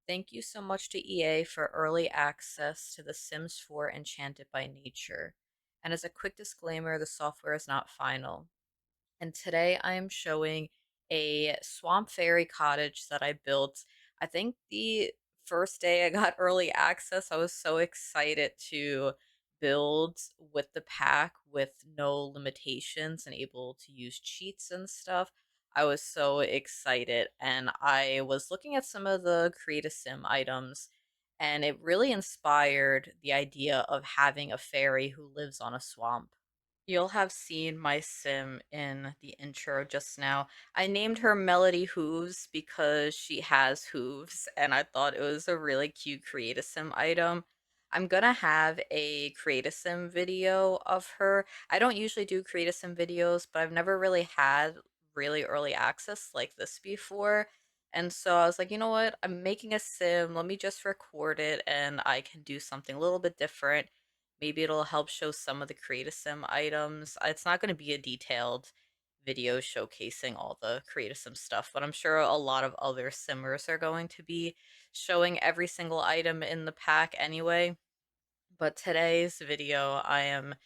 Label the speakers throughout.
Speaker 1: Thank you so much to EA for early access to The Sims 4 Enchanted by Nature. And as a quick disclaimer, the software is not final. And today I am showing a swamp fairy cottage that I built. I think the first day I got early access, I was so excited to build with the pack with no limitations and able to use cheats and stuff. I was so excited, and I was looking at some of the Create a Sim items, and it really inspired the idea of having a fairy who lives on a swamp. You'll have seen my sim in the intro just now. I named her Melody Hooves because she has hooves, and I thought it was a really cute Create a Sim item. I'm gonna have a Create a Sim video of her. I don't usually do Create a Sim videos, but I've never really had really early access like this before. And so I was like, you know what? I'm making a sim. Let me just record it and I can do something a little bit different. Maybe it'll help show some of the Create a Sim items. It's not going to be a detailed video showcasing all the Create a Sim stuff, but I'm sure a lot of other simmers are going to be showing every single item in the pack anyway. But today's video, I am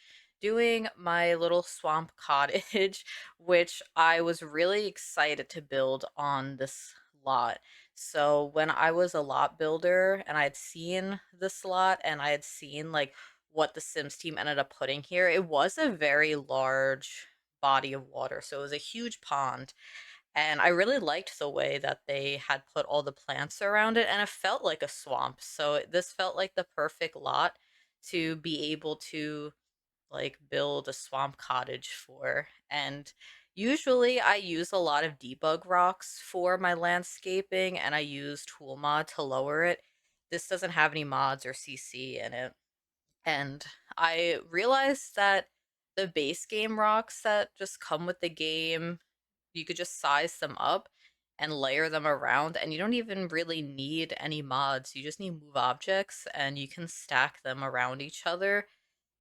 Speaker 1: doing my little swamp cottage, which I was really excited to build on this lot. So when I was a lot builder and I had seen this lot and I had seen like what the Sims team ended up putting here, it was a very large body of water. So it was a huge pond. And I really liked the way that they had put all the plants around it, and it felt like a swamp. So this felt like the perfect lot to be able to like build a swamp cottage for. And usually I use a lot of debug rocks for my landscaping, and I use tool mod to lower it. This doesn't have any mods or CC in it. And I realized that the base game rocks that just come with the game, you could just size them up and layer them around, and you don't even really need any mods. You just need move objects and you can stack them around each other.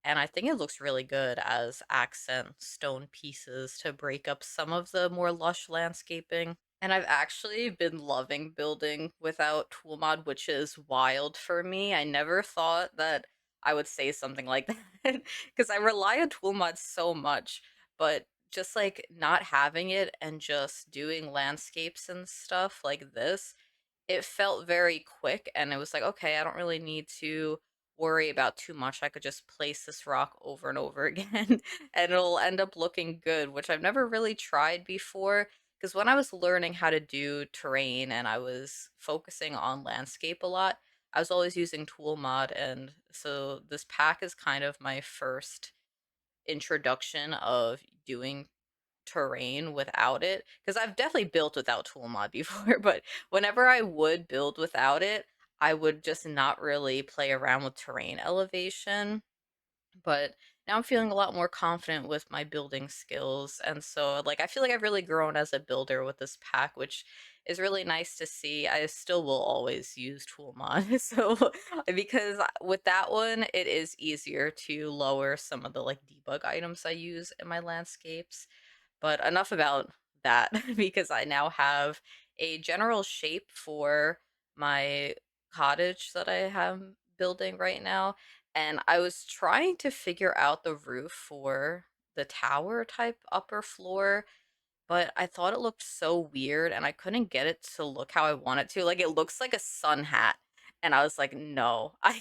Speaker 1: And I think it looks really good as accent stone pieces to break up some of the more lush landscaping. And I've actually been loving building without tool mod, which is wild for me. I never thought that I would say something like that because I rely on tool mod so much, but just like not having it and just doing landscapes and stuff like this, it felt very quick, and it was like, okay, I don't really need to worry about too much. I could just place this rock over and over again and it'll end up looking good, which I've never really tried before. Because when I was learning how to do terrain and I was focusing on landscape a lot, I was always using tool mod. And so this pack is kind of my first introduction of doing terrain without it, because I've definitely built without tool mod before, but whenever I would build without it, I would just not really play around with terrain elevation. But now I'm feeling a lot more confident with my building skills, and so like I feel like I've really grown as a builder with this pack, which is really nice to see. I still will always use tool mod, so because with that one it is easier to lower some of the like debug items I use in my landscapes. But enough about that because I now have a general shape for my cottage that I have building right now. And I was trying to figure out the roof for the tower type upper floor, but I thought it looked so weird and I couldn't get it to look how I want it to. Like it looks like a sun hat. And I was like, no, I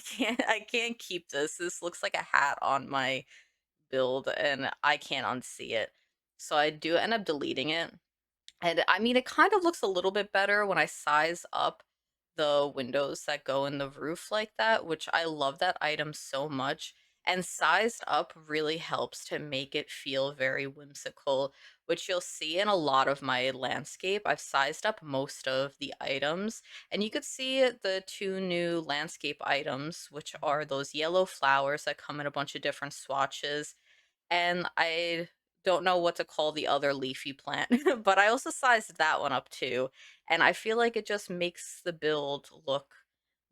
Speaker 1: can't keep this. This looks like a hat on my build and I can't unsee it. So I do end up deleting it. And I mean, it kind of looks a little bit better when I size up the windows that go in the roof like that, which I love that item so much. And sized up really helps to make it feel very whimsical, which you'll see in a lot of my landscape. I've sized up most of the items, and you could see the two new landscape items, which are those yellow flowers that come in a bunch of different swatches, and I don't know what to call the other leafy plant, but I also sized that one up too. And I feel like it just makes the build look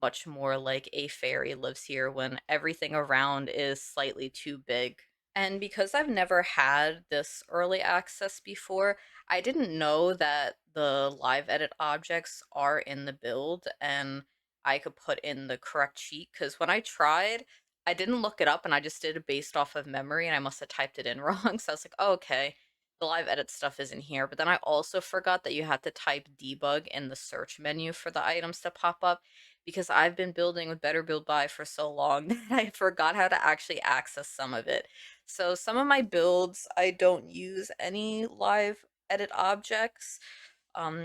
Speaker 1: much more like a fairy lives here when everything around is slightly too big. And because I've never had this early access before, I didn't know that the live edit objects are in the build. And I could put in the correct cheat, because when I tried, I didn't look it up and I just did it based off of memory and I must have typed it in wrong. So I was like, oh, okay, the live edit stuff isn't here. But then I also forgot that you had to type debug in the search menu for the items to pop up, because I've been building with Better Build By for so long that I forgot how to actually access some of it. So some of my builds, I don't use any live edit objects,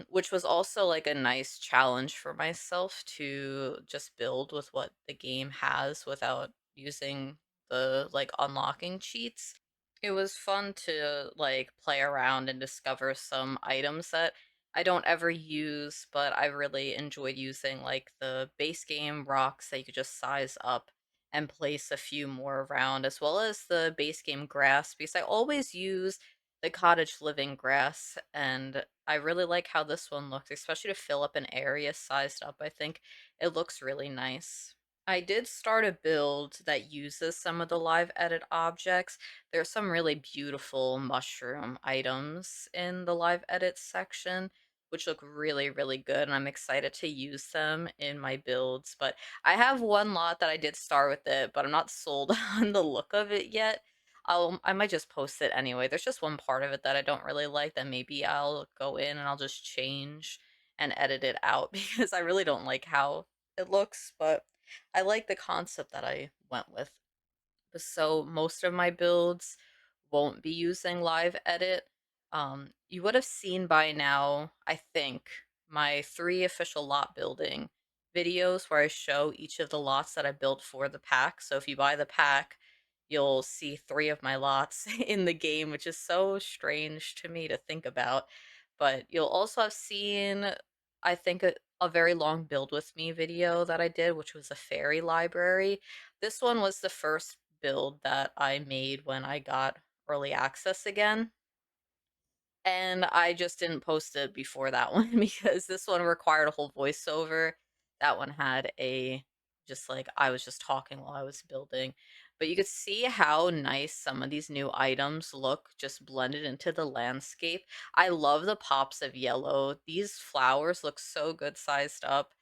Speaker 1: which was also like a nice challenge for myself to just build with what the game has without using the like unlocking cheats. It was fun to like play around and discover some items that I don't ever use, but I really enjoyed using like the base game rocks that you could just size up and place a few more around, as well as the base game grass, because I always use the cottage living grass, and I really like how this one looks, especially to fill up an area sized up. I think it looks really nice. I did start a build that uses some of the live edit objects. There's some really beautiful mushroom items in the live edit section, which look really, really good, and I'm excited to use them in my builds. But I have one lot that I did start with it, but I'm not sold on the look of it yet. I might just post it anyway. There's just one part of it that I don't really like that maybe I'll go in and I'll just change and edit it out because I really don't like how it looks, but I like the concept that I went with. So most of my builds won't be using live edit. You would have seen by now, I think, my 3 official lot building videos where I show each of the lots that I built for the pack. So if you buy the pack, you'll see 3 of my lots in the game, which is so strange to me to think about. But you'll also have seen, I think, a very long build with me video that I did, which was a fairy library. This one was the first build that I made when I got early access again. And I just didn't post it before that one because this one required a whole voiceover. That one had a just like I was just talking while I was building. But you could see how nice some of these new items look just blended into the landscape. I love the pops of yellow. These flowers look so good sized up.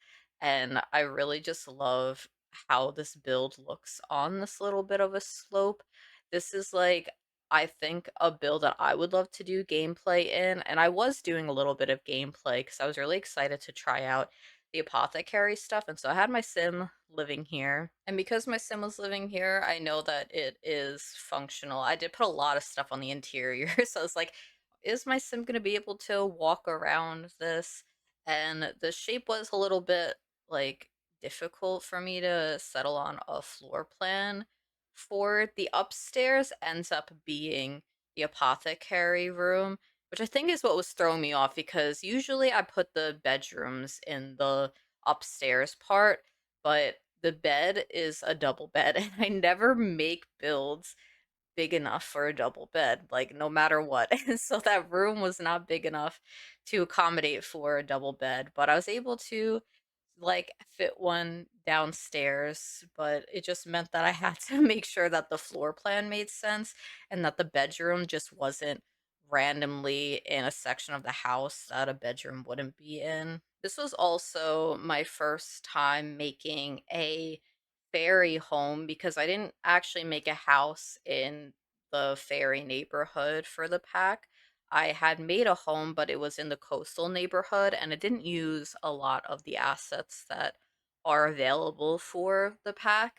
Speaker 1: And I really just love how this build looks on this little bit of a slope. This is like, I think, a build that I would love to do gameplay in, and I was doing a little bit of gameplay because I was really excited to try out the apothecary stuff, and so I had my sim living here. And because my sim was living here, I know that it is functional. I did put a lot of stuff on the interior, so I was like, is my sim going to be able to walk around this? And the shape was a little bit like difficult for me to settle on a floor plan for. The upstairs ends up being the apothecary room, which I think is what was throwing me off because usually I put the bedrooms in the upstairs part, but the bed is a double bed and I never make builds big enough for a double bed, like no matter what. And so that room was not big enough to accommodate for a double bed, but I was able to like fit one downstairs, but it just meant that I had to make sure that the floor plan made sense and that the bedroom just wasn't randomly in a section of the house that a bedroom wouldn't be in. This was also my first time making a fairy home because I didn't actually make a house in the fairy neighborhood for the pack. I had made a home, but it was in the coastal neighborhood and it didn't use a lot of the assets that are available for the pack.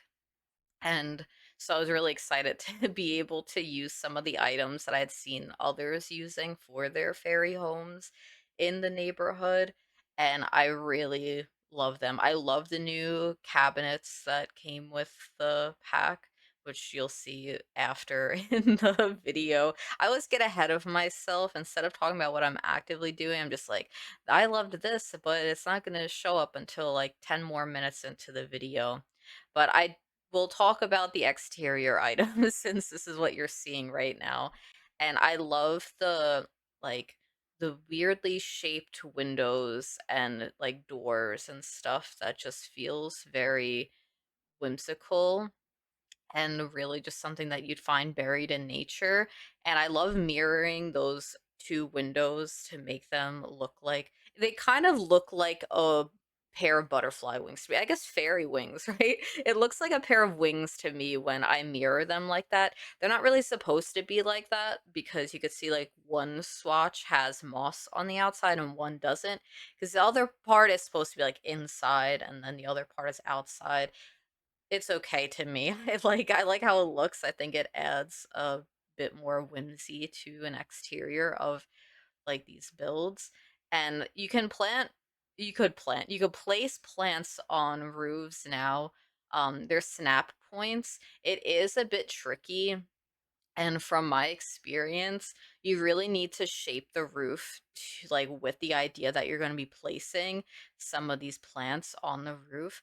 Speaker 1: And so I was really excited to be able to use some of the items that I had seen others using for their fairy homes in the neighborhood. And I really love them. I love the new cabinets that came with the pack, which you'll see after in the video. I always get ahead of myself. Instead of talking about what I'm actively doing, I'm just like, I loved this, but it's not going to show up until like 10 more minutes into the video. But I will talk about the exterior items since this is what you're seeing right now. And I love the like the weirdly shaped windows and like doors and stuff that just feels very whimsical and really just something that you'd find buried in nature. And I love mirroring those two windows to make them look like they kind of look like a pair of butterfly wings to me. I guess fairy wings, right? It looks like a pair of wings to me when I mirror them like that. They're not really supposed to be like that because you could see like one swatch has moss on the outside and one doesn't. Because the other part is supposed to be like inside and then the other part is outside. It's okay to me. I like how it looks. I think it adds a bit more whimsy to an exterior of like these builds. And you could place plants on roofs now. There's snap points. It is a bit tricky, and from my experience, you really need to shape the roof to, like, with the idea that you're going to be placing some of these plants on the roof.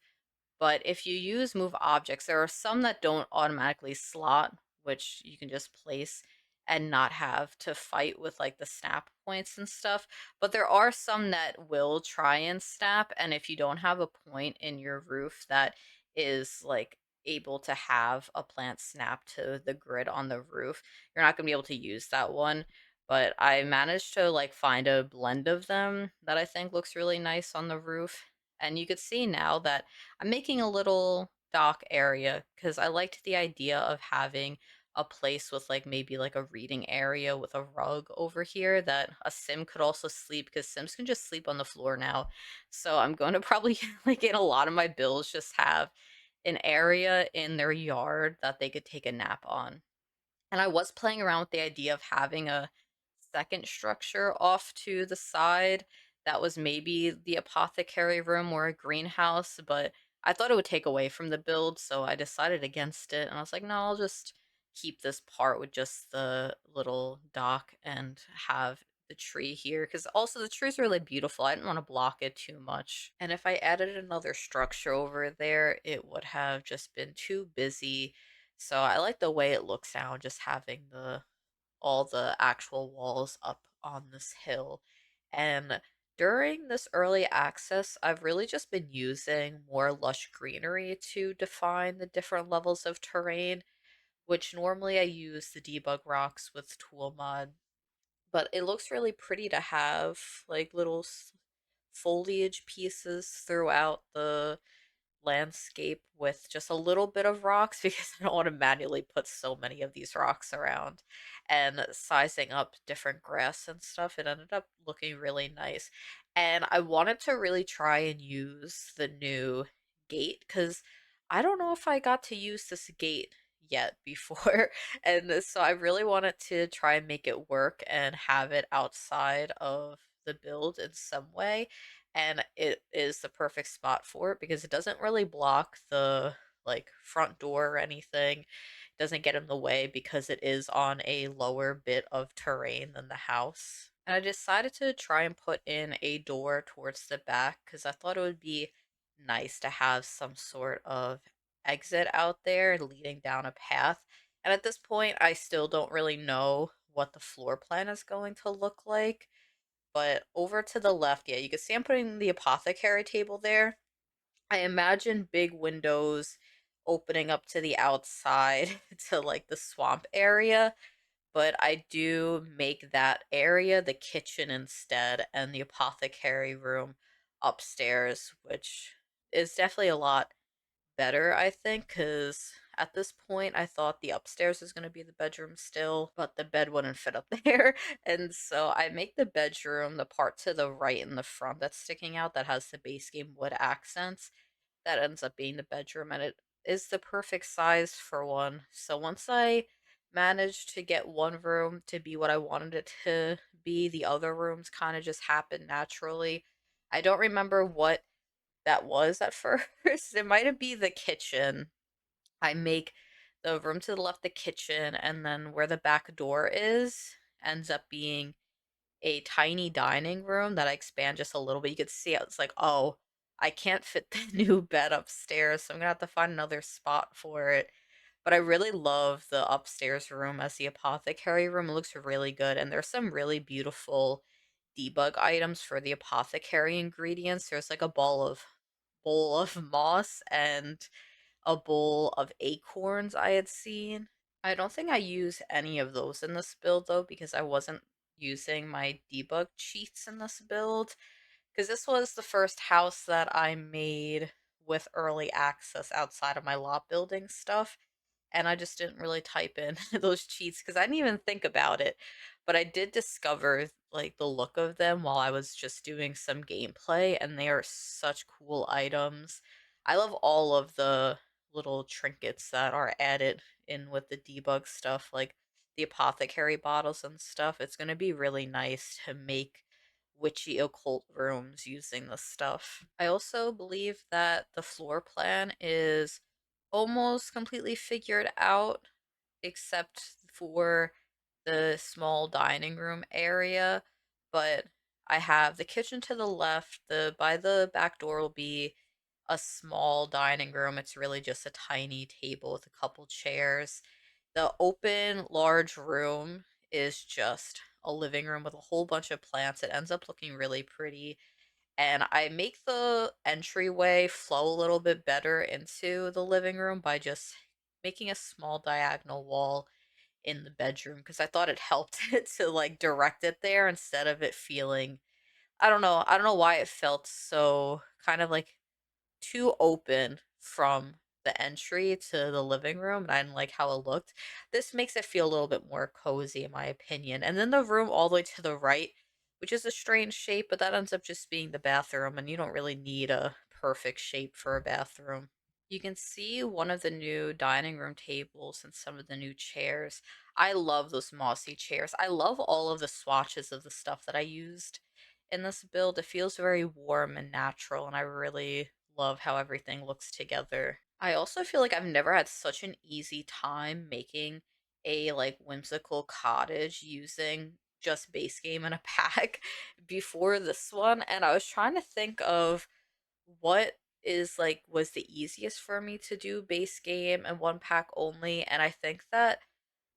Speaker 1: But if you use move objects, there are some that don't automatically slot, which you can just place and not have to fight with like the snap points and stuff. But there are some that will try and snap, and if you don't have a point in your roof that is like able to have a plant snap to the grid on the roof, you're not going to be able to use that one. But I managed to like find a blend of them that I think looks really nice on the roof. And you could see now that I'm making a little dock area because I liked the idea of having a place with like maybe like a reading area with a rug over here that a sim could also sleep because sims can just sleep on the floor now. So I'm going to probably like in a lot of my builds just have an area in their yard that they could take a nap on. And I was playing around with the idea of having a second structure off to the side that was maybe the apothecary room or a greenhouse, but I thought it would take away from the build, so I decided against it. And I was like, no, I'll just keep this part with just the little dock and have the tree here because also the tree's really beautiful. I didn't want to block it too much. And if I added another structure over there, it would have just been too busy. So I like the way it looks now, just having the all the actual walls up on this hill. And during this early access, I've really just been using more lush greenery to define the different levels of terrain, which normally I use the debug rocks with tool mod. But it looks really pretty to have like little foliage pieces throughout the landscape with just a little bit of rocks because I don't want to manually put so many of these rocks around and sizing up different grass and stuff. It ended up looking really nice. And I wanted to really try and use the new gate because I don't know if I got to use this gate yet before. And so I really wanted to try and make it work and have it outside of the build in some way, and it is the perfect spot for it because it doesn't really block the like front door or anything. It doesn't get in the way because it is on a lower bit of terrain than the house. And I decided to try and put in a door towards the back because I thought it would be nice to have some sort of exit out there leading down a path. And at this point, I still don't really know what the floor plan is going to look like. But over to the left, yeah, you can see I'm putting the apothecary table there. I imagine big windows opening up to the outside to like the swamp area, but I do make that area the kitchen instead and the apothecary room upstairs, which is definitely a lot better, I think, because at this point I thought the upstairs was going to be the bedroom still, but the bed wouldn't fit up there. And so I make the bedroom the part to the right in the front that's sticking out that has the base game wood accents. That ends up being the bedroom, and it is the perfect size for one. So once I managed to get one room to be what I wanted it to be, the other rooms kind of just happened naturally. I don't remember what that was at first. It might have been the kitchen. I make the room to the left the kitchen, and then where the back door is ends up being a tiny dining room that I expand just a little bit. You could see it's like, oh, I can't fit the new bed upstairs, so I'm gonna have to find another spot for it. But I really love the upstairs room as the apothecary room. It looks really good, and there's some really beautiful debug items for the apothecary ingredients. There's like a bowl of moss and a bowl of acorns I had seen. I don't think I use any of those in this build though because I wasn't using my debug cheats in this build because this was the first house that I made with early access outside of my lot building stuff. And I just didn't really type in those cheats because I didn't even think about it. But I did discover like the look of them while I was just doing some gameplay, and they are such cool items. I love all of the little trinkets that are added in with the debug stuff, like the apothecary bottles and stuff. It's going to be really nice to make witchy occult rooms using this stuff. I also believe that the floor plan is almost completely figured out, except for the small dining room area. But I have the kitchen to the left. The by the back door will be a small dining room. It's really just a tiny table with a couple chairs. The open large room is just a living room with a whole bunch of plants. It ends up looking really pretty, and I make the entryway flow a little bit better into the living room by just making a small diagonal wall in the bedroom because I thought it helped it to like direct it there instead of it feeling, I don't know why it felt so kind of like too open from the entry to the living room, and I didn't like how it looked. This makes it feel a little bit more cozy, in my opinion. And then the room all the way to the right, which is a strange shape, but that ends up just being the bathroom, and you don't really need a perfect shape for a bathroom. You can see one of the new dining room tables and some of the new chairs. I love those mossy chairs. I love all of the swatches of the stuff that I used in this build. It feels very warm and natural, and I really love how everything looks together. I also feel like I've never had such an easy time making a like whimsical cottage using just base game and a pack before this one, and I was trying to think of what is like was the easiest for me to do base game and one pack only, and I think that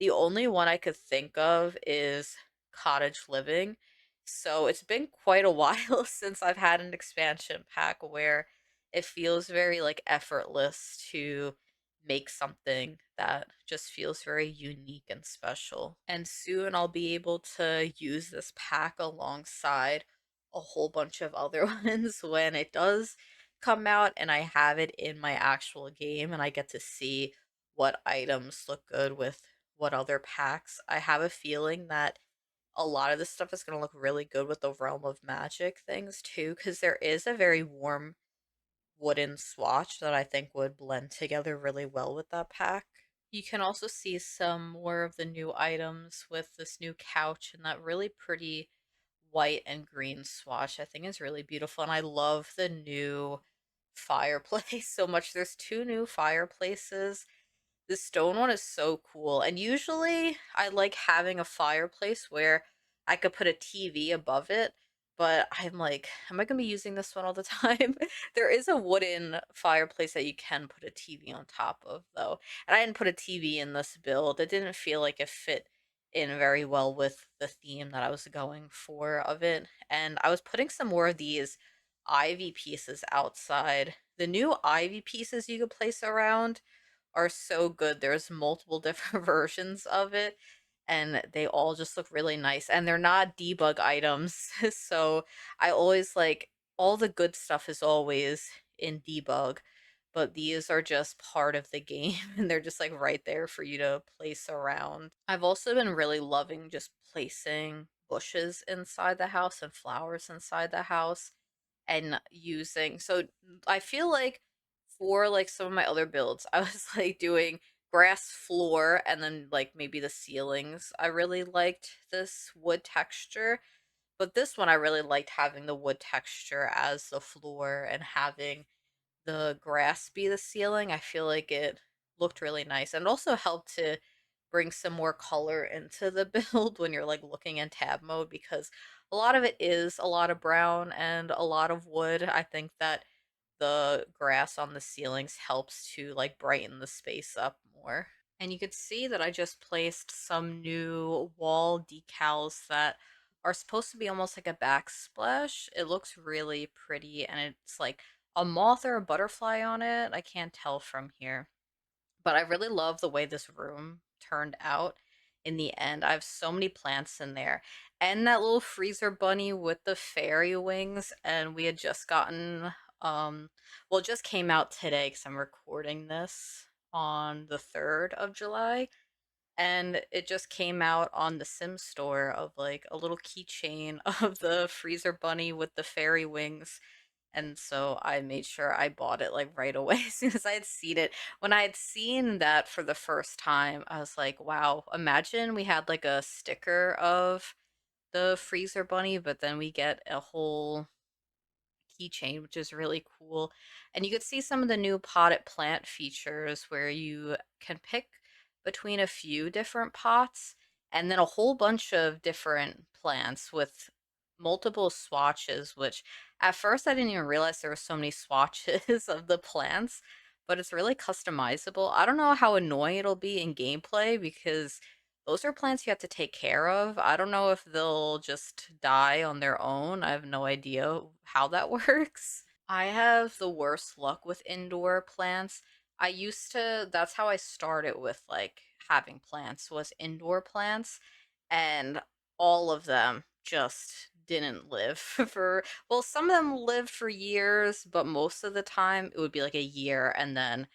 Speaker 1: the only one I could think of is cottage living. So it's been quite a while since I've had an expansion pack where it feels very like effortless to make something that just feels very unique and special. And soon I'll be able to use this pack alongside a whole bunch of other ones when it does come out and I have it in my actual game and I get to see what items look good with what other packs. I have a feeling that a lot of this stuff is going to look really good with the Realm of Magic things too, because there is a very warm wooden swatch that I think would blend together really well with that pack. You can also see some more of the new items with this new couch and that really pretty white and green swatch. I think is really beautiful, and I love the new fireplace so much. There's two new fireplaces. The stone one is so cool. And usually I like having a fireplace where I could put a TV above it, but I'm like, am I going to be using this one all the time? There is a wooden fireplace that you can put a TV on top of, though. And I didn't put a TV in this build. It didn't feel like it fit in very well with the theme that I was going for of it. And I was putting some more of these ivy pieces outside. The new ivy pieces you could place around are so good. There's multiple different versions of it, and they all just look really nice. And they're not debug items. So I always like all the good stuff is always in debug, but these are just part of the game and they're just like right there for you to place around. I've also been really loving just placing bushes inside the house and flowers inside the house and using so I feel like for like some of my other builds, I was like doing grass floor and then like maybe the ceilings. I really liked this wood texture, but this one I really liked having the wood texture as the floor and having the grass be the ceiling. I feel like it looked really nice and also helped to bring some more color into the build when you're like looking in tab mode, because a lot of it is a lot of brown and a lot of wood. I think that the grass on the ceilings helps to like brighten the space up more. And you could see that I just placed some new wall decals that are supposed to be almost like a backsplash. It looks really pretty and it's like a moth or a butterfly on it. I can't tell from here. But I really love the way this room turned out. in the end. I have so many plants in there. And that little freezer bunny with the fairy wings, and we had just gotten well, it just came out today because I'm recording this on the 3rd of July, and it just came out on the Sim store of like a little keychain of the freezer bunny with the fairy wings. And so I made sure I bought it like right away as soon as I had seen it. When I had seen that for the first time, I was like, wow, imagine we had like a sticker of the freezer bunny, but then we get a whole keychain, which is really cool. And you could see some of the new potted plant features where you can pick between a few different pots and then a whole bunch of different plants with multiple swatches, which at first I didn't even realize there were so many swatches of the plants, but it's really customizable. I don't know how annoying it'll be in gameplay because those are plants you have to take care of. I don't know if they'll just die on their own. I have no idea how that works. I have the worst luck with indoor plants. That's how I started with like having plants was indoor plants, and all of them just didn't live for, well, some of them lived for years, but most of the time it would be like a year and then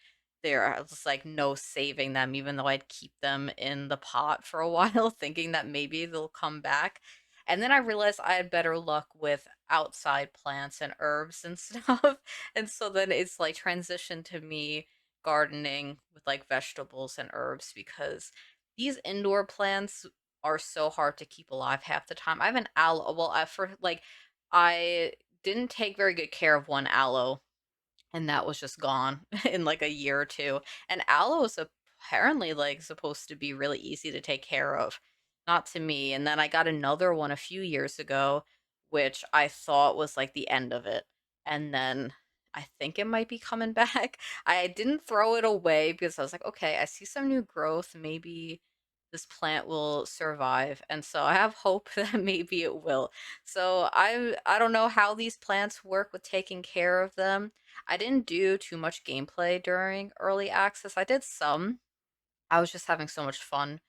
Speaker 1: there was like no saving them, even though I'd keep them in the pot for a while, thinking that maybe they'll come back. And then I realized I had better luck with outside plants and herbs and stuff. And so then it's like transitioned to me gardening with like vegetables and herbs because these indoor plants are so hard to keep alive half the time. I have an aloe. Well, I didn't take very good care of one aloe and that was just gone in like a year or two. And aloe is apparently like supposed to be really easy to take care of. Not to me. And then I got another one a few years ago, which I thought was like the end of it. And then I think it might be coming back. I didn't throw it away because I was like, okay, I see some new growth. Maybe this plant will survive. And so I have hope that maybe it will. So I don't know how these plants work with taking care of them. I didn't do too much gameplay during early access. I did some. I was just having so much fun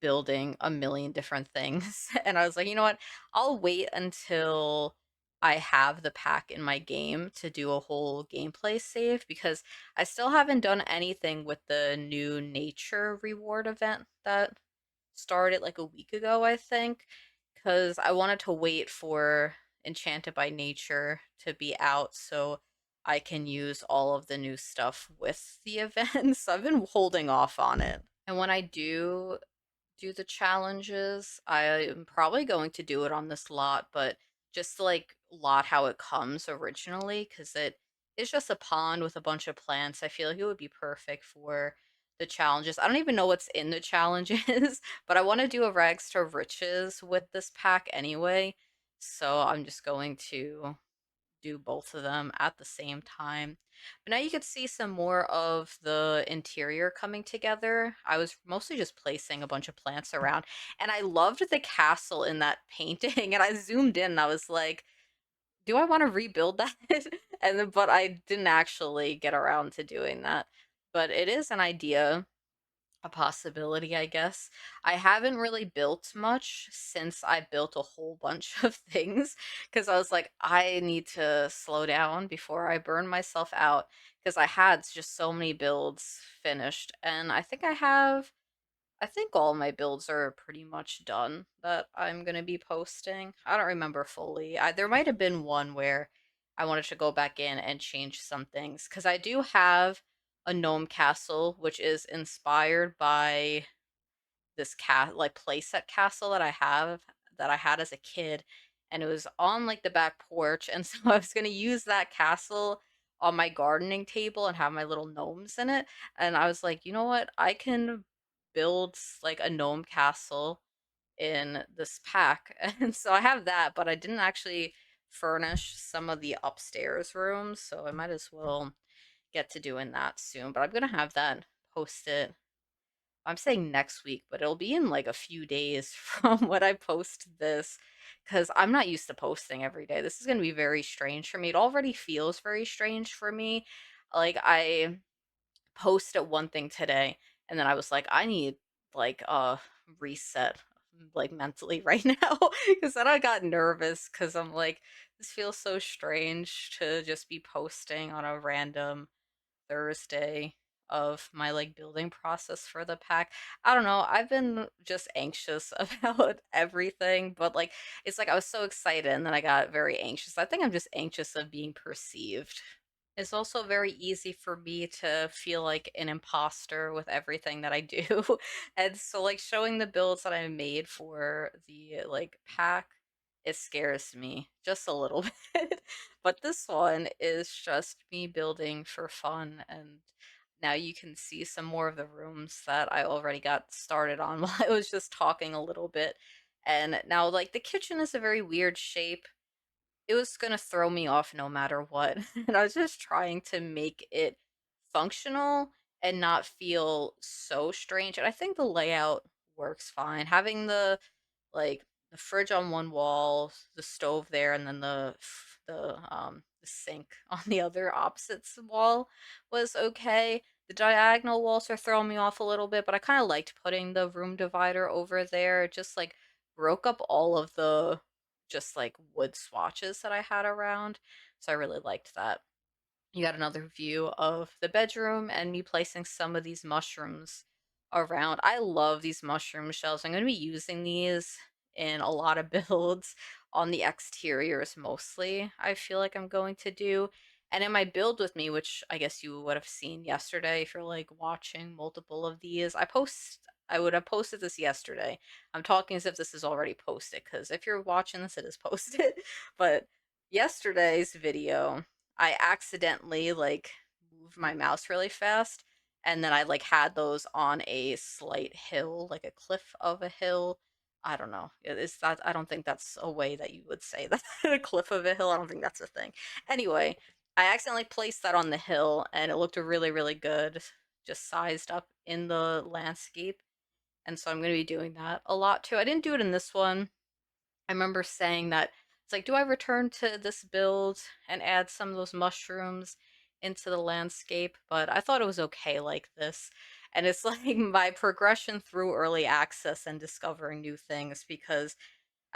Speaker 1: building a million different things. And I was like, you know what? I'll wait until I have the pack in my game to do a whole gameplay save because I still haven't done anything with the new nature reward event that started like a week ago, I think, because I wanted to wait for Enchanted by Nature to be out so I can use all of the new stuff with the event. So I've been holding off on it. And when I do the challenges, I'm probably going to do it on this lot, but just like lot how it comes originally, because it is just a pond with a bunch of plants. I feel like it would be perfect for the challenges. I don't even know what's in the challenges, but I want to do a rags to riches with this pack anyway. So I'm just going to do both of them at the same time. But now you can see some more of the interior coming together. I was mostly just placing a bunch of plants around, and I loved the castle in that painting. And I zoomed in, and I was like, "Do I want to rebuild that?" And then, but I didn't actually get around to doing that. But it is an idea, a possibility, I guess. I haven't really built much since I built a whole bunch of things because I was like, I need to slow down before I burn myself out because I had just so many builds finished. And I think all my builds are pretty much done that I'm going to be posting. I don't remember fully. There might have been one where I wanted to go back in and change some things because I do have a gnome castle, which is inspired by this like playset castle that I had as a kid, and it was on like the back porch, and so I was gonna use that castle on my gardening table and have my little gnomes in it. And I was like, you know what? I can build like a gnome castle in this pack. And so I have that, but I didn't actually furnish some of the upstairs rooms, so I might as well get to doing that soon. But I'm gonna have that posted. I'm saying next week, but it'll be in like a few days from when I post this because I'm not used to posting every day. This is going to be very strange for me. It already feels very strange for me. Like I posted one thing today and then I was like, I need like reset like mentally right now because then I got nervous because I'm like, this feels so strange to just be posting on a random Thursday of my like building process for the pack. I don't know. I've been just anxious about everything, but like it's like I was so excited and then I got very anxious. I think I'm just anxious of being perceived. It's also very easy for me to feel like an imposter with everything that I do. And so like showing the builds that I made for the like pack, it scares me just a little bit. But this one is just me building for fun and now you can see some more of the rooms that I already got started on while I was just talking a little bit. And now like the kitchen is a very weird shape. It was gonna throw me off no matter what. And I was just trying to make it functional and not feel so strange. And I think the layout works fine. Having like the fridge on one wall, the stove there, and then the sink on the other opposite wall was okay. The diagonal walls are throwing me off a little bit, but I kind of liked putting the room divider over there. It just like broke up all of the just like wood swatches that I had around. So I really liked that. You got another view of the bedroom and me placing some of these mushrooms around. I love these mushroom shelves. I'm going to be using these in a lot of builds on the exteriors mostly. I feel like I'm going to do. And in my build with me, which I guess you would have seen yesterday if you're like watching multiple of these, I would have posted this yesterday. I'm talking as if this is already posted because if you're watching this, it is posted. But yesterday's video I accidentally like moved my mouse really fast and then I like had those on a slight hill, like a cliff of a hill. I don't know. Is that I don't think that's a way that you would say that. A cliff of a hill. I don't think that's a thing. Anyway, I accidentally placed that on the hill and it looked really, really good, just sized up in the landscape. And so I'm going to be doing that a lot too. I didn't do it in this one. I remember saying that it's like, do I return to this build and add some of those mushrooms into the landscape? But I thought it was okay like this. And it's like my progression through early access and discovering new things because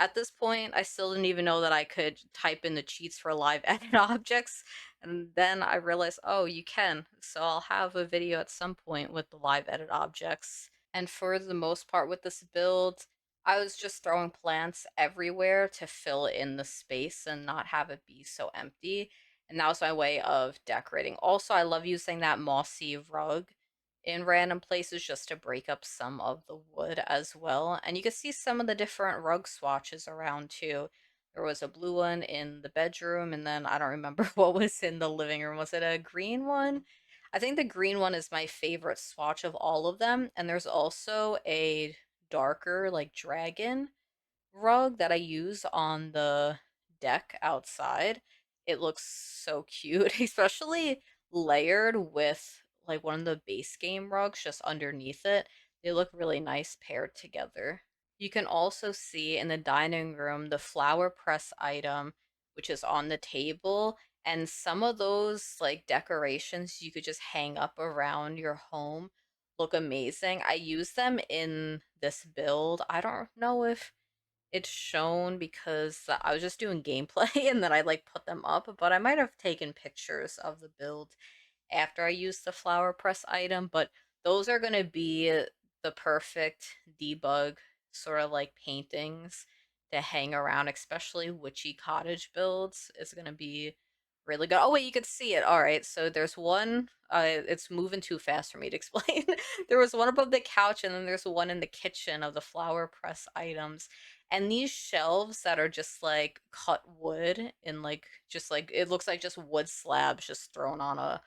Speaker 1: at this point, I still didn't even know that I could type in the cheats for live edit objects. And then I realized, oh, you can. So I'll have a video at some point with the live edit objects. And for the most part with this build, I was just throwing plants everywhere to fill in the space and not have it be so empty. And that was my way of decorating. Also, I love using that mossy rug in random places just to break up some of the wood as well. And you can see some of the different rug swatches around too. There was a blue one in the bedroom, and then I don't remember what was in the living room. Was it a green one? I think the green one is my favorite swatch of all of them. And there's also a darker, like dragon rug that I use on the deck outside. It looks so cute, especially layered with like one of the base game rugs just underneath it. They look really nice paired together. You can also see in the dining room the flower press item, which is on the table. And some of those like decorations you could just hang up around your home look amazing. I use them in this build. I don't know if it's shown because I was just doing gameplay and then I like put them up, but I might have taken pictures of the build after I use the flower press item, but those are going to be the perfect debug sort of like paintings to hang around, especially Witchy Cottage builds is going to be really good. Oh wait, you can see it. All right, so there's one. It's moving too fast for me to explain. There was one above the couch, and then there's one in the kitchen of the flower press items. And these shelves that are just like cut wood and like just like it looks like just wood slabs just thrown on a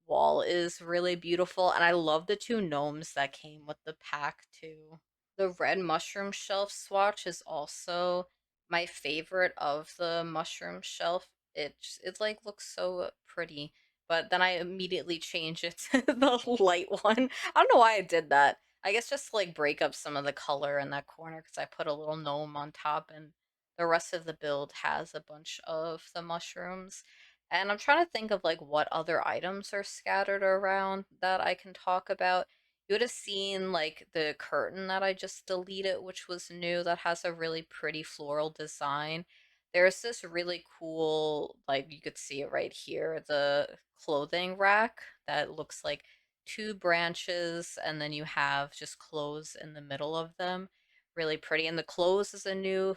Speaker 1: wall is really beautiful. And I love the two gnomes that came with the pack too. The red mushroom shelf swatch is also my favorite of the mushroom shelf. It like looks so pretty, but then I immediately change it to the light one. I don't know why I did that. I guess just to like break up some of the color in that corner because I put a little gnome on top and the rest of the build has a bunch of the mushrooms. And I'm trying to think of like what other items are scattered around that I can talk about. You would have seen like the curtain that I just deleted, which was new, that has a really pretty floral design. There's this really cool, like you could see it right here, the clothing rack that looks like two branches, and then you have just clothes in the middle of them. Really pretty. And the clothes is a new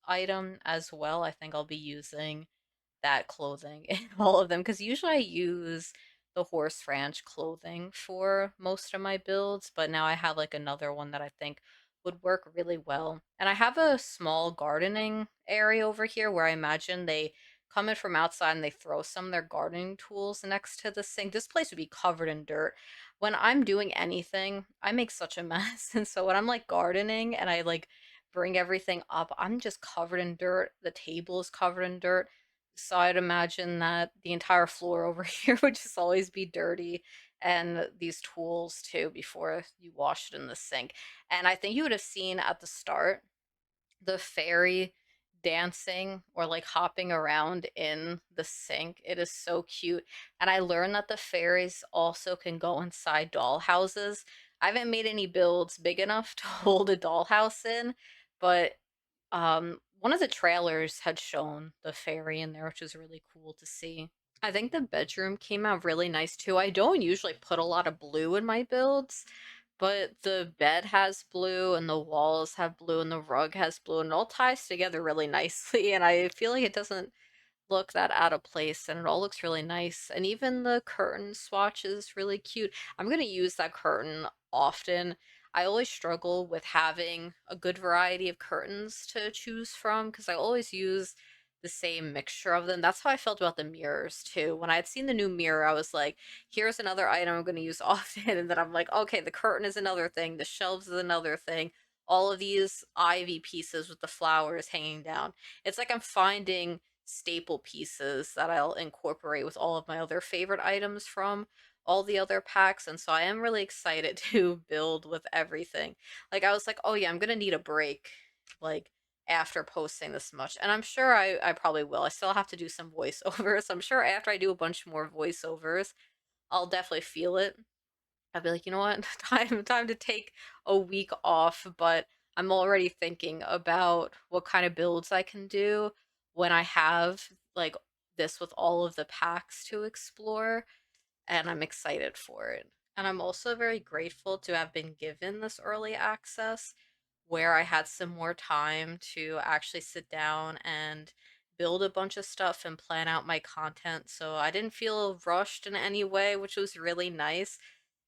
Speaker 1: item as well. I think I'll be using that clothing in all of them because usually I use the Horse Ranch clothing for most of my builds, but now I have like another one that I think would work really well. And I have a small gardening area over here where I imagine they come in from outside and they throw some of their gardening tools next to the sink. This place would be covered in dirt. When I'm doing anything, I make such a mess. And so when I'm like gardening and I like bring everything up, I'm just covered in dirt. The table is covered in dirt. So I'd imagine that the entire floor over here would just always be dirty, and these tools too before you wash it in the sink. And I think you would have seen at the start the fairy dancing or like hopping around in the sink. It is so cute. And I learned that the fairies also can go inside doll houses. I haven't made any builds big enough to hold a dollhouse in, but one of the trailers had shown the fairy in there, which was really cool to see. I think the bedroom came out really nice too. I don't usually put a lot of blue in my builds, but the bed has blue and the walls have blue and the rug has blue and it all ties together really nicely, and I feel like it doesn't look that out of place and it all looks really nice. And even the curtain swatch is really cute. I'm going to use that curtain often. I always struggle with having a good variety of curtains to choose from because I always use the same mixture of them. That's how I felt about the mirrors too. When I had seen the new mirror, I was like, here's another item I'm going to use often. And then I'm like, okay, the curtain is another thing, the shelves is another thing. All of these ivy pieces with the flowers hanging down. It's like I'm finding staple pieces that I'll incorporate with all of my other favorite items from all the other packs. And so I am really excited to build with everything. Like I was like, oh yeah, I'm gonna need a break, like after posting this much. And I'm sure I probably will. I still have to do some voiceovers. I'm sure after I do a bunch more voiceovers, I'll definitely feel it. I'd be like, you know what, time to take a week off, but I'm already thinking about what kind of builds I can do when I have like this with all of the packs to explore, and I'm excited for it. And I'm also very grateful to have been given this early access where I had some more time to actually sit down and build a bunch of stuff and plan out my content. So I didn't feel rushed in any way, which was really nice.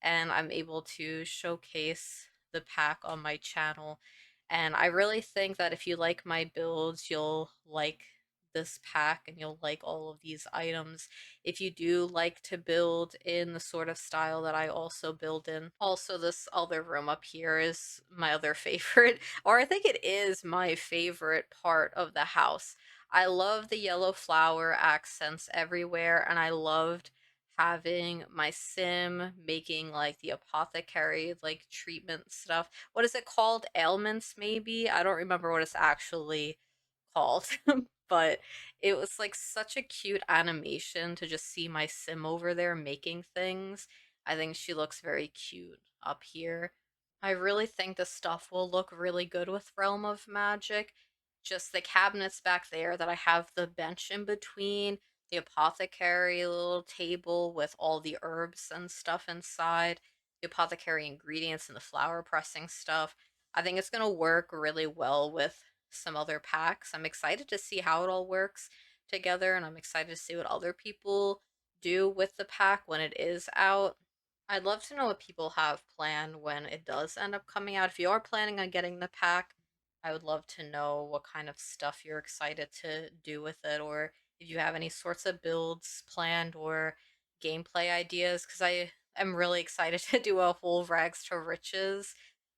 Speaker 1: And I'm able to showcase the pack on my channel. And I really think that if you like my builds, you'll like this pack and you'll like all of these items. If you do like to build in the sort of style that I also build in. Also, this other room up here is my other favorite, or I think it is my favorite part of the house. I love the yellow flower accents everywhere, and I loved having my sim making like the apothecary like treatment stuff. What is it called? Ailments, maybe? I don't remember what it's actually called. But it was like such a cute animation to just see my sim over there making things. I think she looks very cute up here. I really think the stuff will look really good with Realm of Magic. Just the cabinets back there that I have the bench in between, the apothecary little table with all the herbs and stuff inside, the apothecary ingredients and the flower pressing stuff. I think it's going to work really well with some other packs. I'm excited to see how it all works together, and I'm excited to see what other people do with the pack when it is out. I'd love to know what people have planned when it does end up coming out. If you are planning on getting the pack, I would love to know what kind of stuff you're excited to do with it, or if you have any sorts of builds planned or gameplay ideas, because I am really excited to do a whole Rags to Riches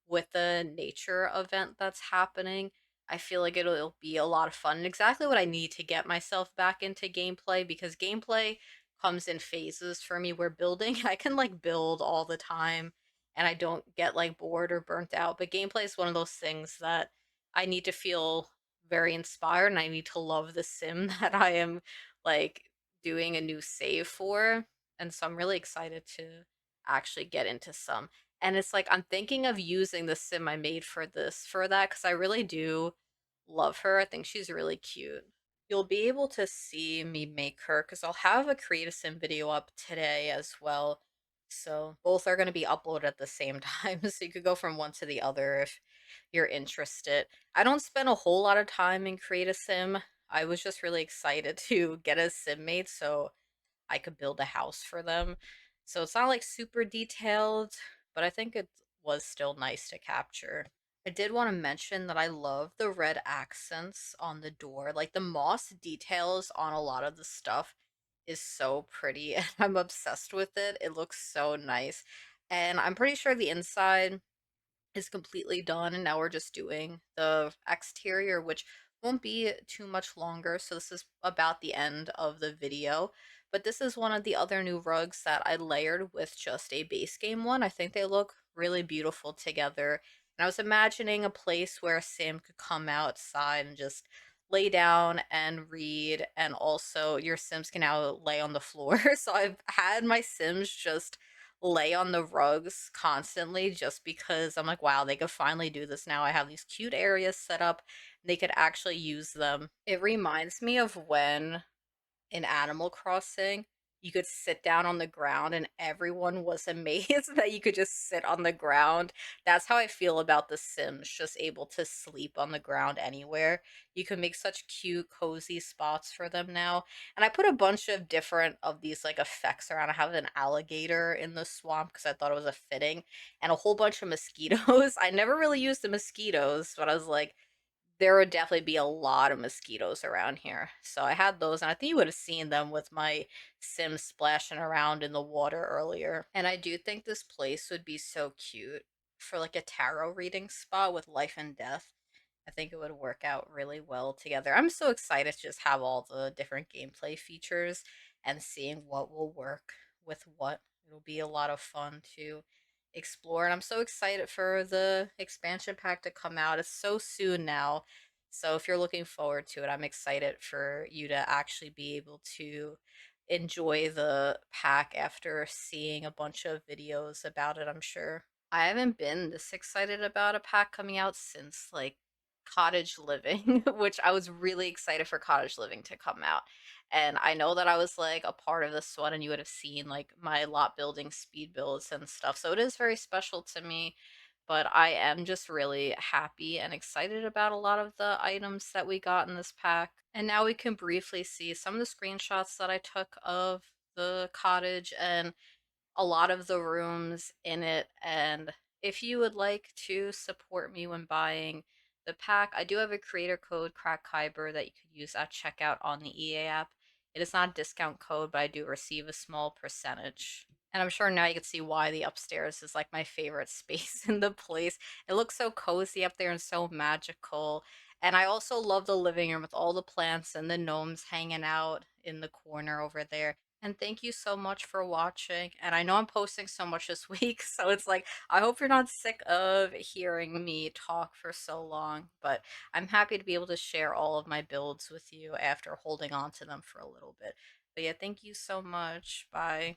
Speaker 1: with the nature event that's happening. I feel like it'll be a lot of fun and exactly what I need to get myself back into gameplay because gameplay comes in phases for me where building I can like build all the time and I don't get like bored or burnt out. But gameplay is one of those things that I need to feel very inspired and I need to love the sim that I am like doing a new save for. And so I'm really excited to actually get into some. And it's like I'm thinking of using the sim I made for this for that because I really do love her. I think she's really cute. You'll be able to see me make her because I'll have a create a sim video up today as well. So both are going to be uploaded at the same time. So you could go from one to the other if you're interested. I don't spend a whole lot of time in create a sim. I was just really excited to get a sim made so I could build a house for them. So it's not like super detailed, but I think it was still nice to capture. I did want to mention that I love the red accents on the door. Like the moss details on a lot of the stuff is so pretty and I'm obsessed with it. It looks so nice. And I'm pretty sure the inside is completely done and now we're just doing the exterior, which won't be too much longer. So this is about the end of the video, but this is one of the other new rugs that I layered with just a base game one. I think they look really beautiful together, and I was imagining a place where Sam could come outside and just lay down and read, and also your Sims can now lay on the floor. So I've had my Sims just lay on the rugs constantly just because I'm like, wow, they could finally do this now. I have these cute areas set up. They could actually use them. It reminds me of when in Animal Crossing, you could sit down on the ground and everyone was amazed that you could just sit on the ground. That's how I feel about The Sims, just able to sleep on the ground anywhere. You can make such cute, cozy spots for them now. And I put a bunch of different of these like effects around. I have an alligator in the swamp because I thought it was a fitting, and a whole bunch of mosquitoes. I never really used the mosquitoes, but I was like, there would definitely be a lot of mosquitoes around here. So I had those, and I think you would have seen them with my Sims splashing around in the water earlier. And I do think this place would be so cute for like a tarot reading spot with life and death. I think it would work out really well together. I'm so excited to just have all the different gameplay features and seeing what will work with what. It'll be a lot of fun to explore. And I'm so excited for the expansion pack to come out. It's so soon now. So if you're looking forward to it, I'm excited for you to actually be able to enjoy the pack after seeing a bunch of videos about it, I'm sure. I haven't been this excited about a pack coming out since like Cottage Living, which I was really excited for Cottage Living to come out. And I know that I was like a part of this one, and you would have seen like my lot building speed builds and stuff. So it is very special to me. But I am just really happy and excited about a lot of the items that we got in this pack. And now we can briefly see some of the screenshots that I took of the cottage and a lot of the rooms in it. And if you would like to support me when buying the pack, I do have a creator code, CrackedKyber, that you could use at checkout on the EA app. It is not a discount code, but I do receive a small percentage. And I'm sure now you can see why the upstairs is like my favorite space in the place. It looks so cozy up there and so magical. And I also love the living room with all the plants and the gnomes hanging out in the corner over there. And thank you so much for watching. And I know I'm posting so much this week, so it's like, I hope you're not sick of hearing me talk for so long, but I'm happy to be able to share all of my builds with you after holding on to them for a little bit. But yeah, thank you so much. Bye.